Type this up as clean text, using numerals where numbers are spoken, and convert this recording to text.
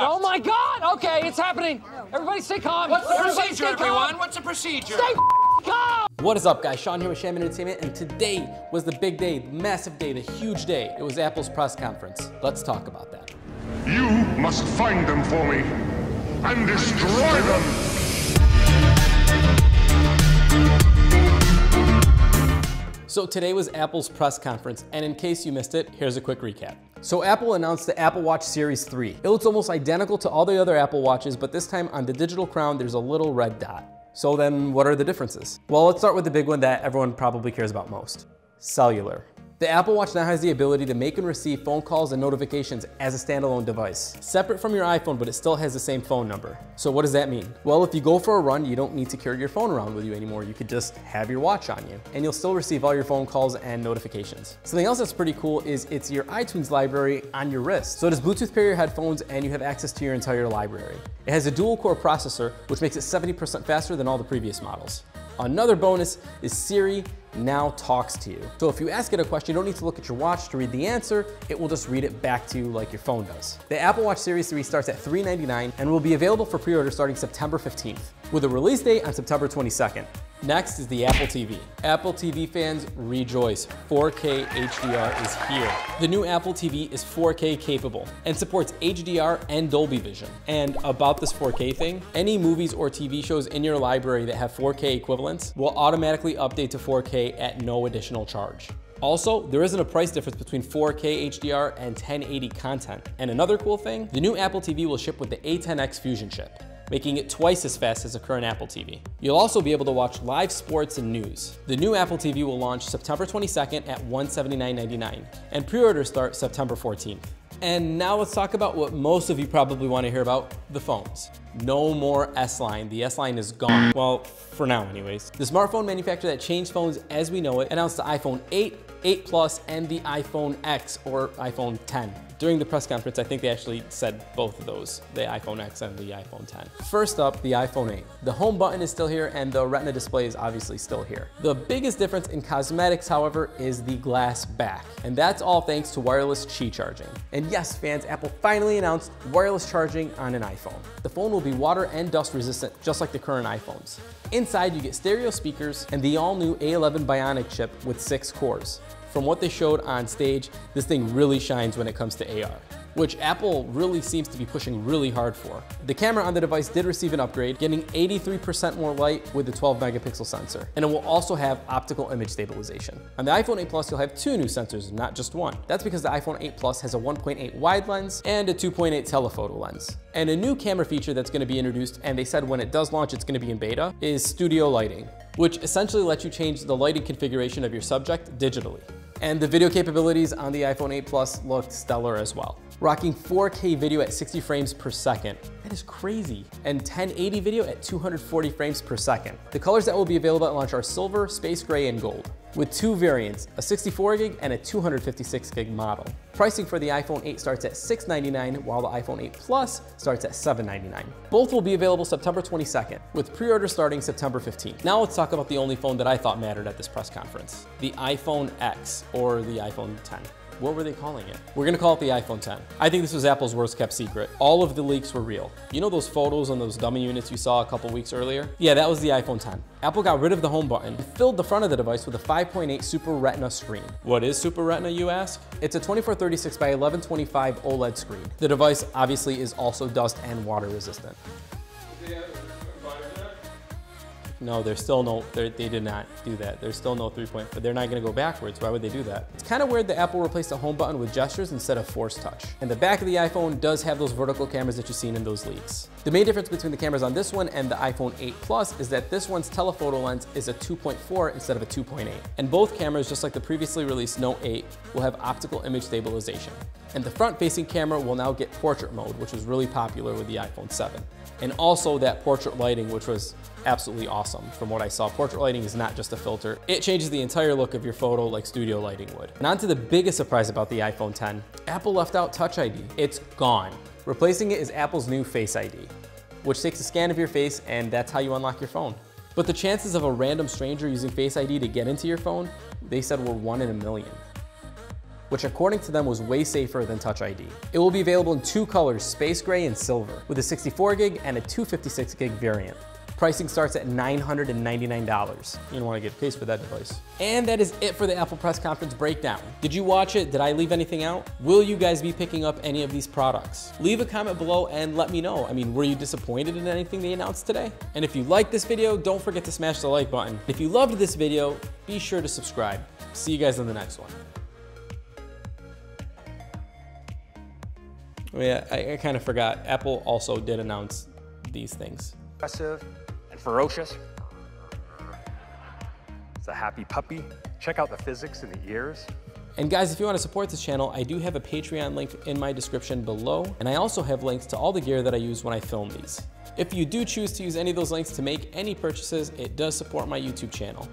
Oh my God! Okay, it's happening. Everybody stay calm. What's the procedure, everyone? What's the procedure? Stay calm! What is up, guys? Sean here with Shaman Entertainment, and today was the big day, the massive day, the huge day. It was Apple's press conference. Let's talk about that. You must find them for me and destroy them! So today was Apple's press conference, and in case you missed it, here's a quick recap. So Apple announced the Apple Watch Series 3. It looks almost identical to all the other Apple Watches, but this time on the digital crown, there's a little red dot. So then what are the differences? Well, let's start with the big one that everyone probably cares about most: cellular. The Apple Watch now has the ability to make and receive phone calls and notifications as a standalone device, separate from your iPhone, but it still has the same phone number. So what does that mean? Well, if you go for a run, you don't need to carry your phone around with you anymore. You could just have your watch on you, and you'll still receive all your phone calls and notifications. Something else that's pretty cool is it's your iTunes library on your wrist. So it is Bluetooth pair your headphones, and you have access to your entire library. It has a dual-core processor, which makes it 70% faster than all the previous models. Another bonus is Siri now talks to you. So if you ask it a question, you don't need to look at your watch to read the answer. It will just read it back to you like your phone does. The Apple Watch Series 3 starts at $399 and will be available for pre-order starting September 15th, with a release date on September 22nd. Next is the Apple TV. Apple TV fans, rejoice. 4K HDR is here. The new Apple TV is 4K capable and supports HDR and Dolby Vision. And about this 4K thing, any movies or TV shows in your library that have 4K equivalents will automatically update to 4K at no additional charge. Also, there isn't a price difference between 4K HDR and 1080 content. And another cool thing, the new Apple TV will ship with the A10X Fusion chip, making it twice as fast as a current Apple TV. You'll also be able to watch live sports and news. The new Apple TV will launch September 22nd at $179.99, and pre-orders start September 14th. And now let's talk about what most of you probably want to hear about: the phones. No more S-Line. The S-Line is gone. Well, for now anyways. The smartphone manufacturer that changed phones as we know it announced the iPhone 8, 8 Plus, and the iPhone X, or iPhone 10. During the press conference, I think they actually said both of those, the iPhone X and the iPhone 10. First up, the iPhone 8. The home button is still here, and the Retina display is obviously still here. The biggest difference in cosmetics, however, is the glass back, and that's all thanks to wireless Qi charging. And yes, fans, Apple finally announced wireless charging on an iPhone. The phone will be water and dust resistant, just like the current iPhones. Inside, you get stereo speakers and the all-new A11 Bionic chip with 6 cores. From what they showed on stage, this thing really shines when it comes to AR, which Apple really seems to be pushing really hard for. The camera on the device did receive an upgrade, getting 83% more light with the 12 megapixel sensor, and it will also have optical image stabilization. On the iPhone 8 Plus, you'll have 2 new sensors, not just one. That's because the iPhone 8 Plus has a 1.8 wide lens and a 2.8 telephoto lens. And a new camera feature that's going to be introduced, and they said when it does launch it's going to be in beta, is studio lighting, which essentially lets you change the lighting configuration of your subject digitally. And the video capabilities on the iPhone 8 Plus looked stellar as well, rocking 4K video at 60 frames per second. That is crazy. And 1080 video at 240 frames per second. The colors that will be available at launch are silver, space gray, and gold, with 2 variants, a 64 gig and a 256 gig model. Pricing for the iPhone 8 starts at $699, while the iPhone 8 Plus starts at $799. Both will be available September 22nd, with pre-order starting September 15th. Now let's talk about the only phone that I thought mattered at this press conference: the iPhone X, or the iPhone 10. What were they calling it? We're gonna call it the iPhone 10. I think this was Apple's worst kept secret. All of the leaks were real. You know those photos on those dummy units you saw a couple weeks earlier? Yeah, that was the iPhone 10. Apple got rid of the home button and filled the front of the device with a 5.8 Super Retina screen. What is Super Retina, you ask? It's a 2436 by 1125 OLED screen. The device obviously is also dust and water resistant. No, there's still no, they did not do that. There's still no 3.5, they're not gonna go backwards. Why would they do that? It's kind of weird that Apple replaced the home button with gestures instead of force touch. And the back of the iPhone does have those vertical cameras that you've seen in those leaks. The main difference between the cameras on this one and the iPhone 8 Plus is that this one's telephoto lens is a 2.4 instead of a 2.8. And both cameras, just like the previously released Note 8, will have optical image stabilization. And the front-facing camera will now get portrait mode, which was really popular with the iPhone 7. And also that portrait lighting, which was absolutely awesome. From what I saw, portrait lighting is not just a filter. It changes the entire look of your photo like studio lighting would. And on to the biggest surprise about the iPhone 10. Apple left out Touch ID. It's gone. Replacing it is Apple's new Face ID, which takes a scan of your face, and that's how you unlock your phone. But the chances of a random stranger using Face ID to get into your phone, they said were 1 in a million. which according to them was way safer than Touch ID. It will be available in 2 colors, space gray and silver, with a 64 gig and a 256 gig variant. Pricing starts at $999. You don't want to get a case for that device. And that is it for the Apple press conference breakdown. Did you watch it? Did I leave anything out? Will you guys be picking up any of these products? Leave a comment below and let me know. I mean, were you disappointed in anything they announced today? And if you liked this video, don't forget to smash the like button. If you loved this video, be sure to subscribe. See you guys in the next one. Oh yeah, I kind of forgot. Apple also did announce these things. Aggressive and ferocious. It's a happy puppy. Check out the physics in the ears. And guys, if you want to support this channel, I do have a Patreon link in my description below, and I also have links to all the gear that I use when I film these. If you do choose to use any of those links to make any purchases, it does support my YouTube channel.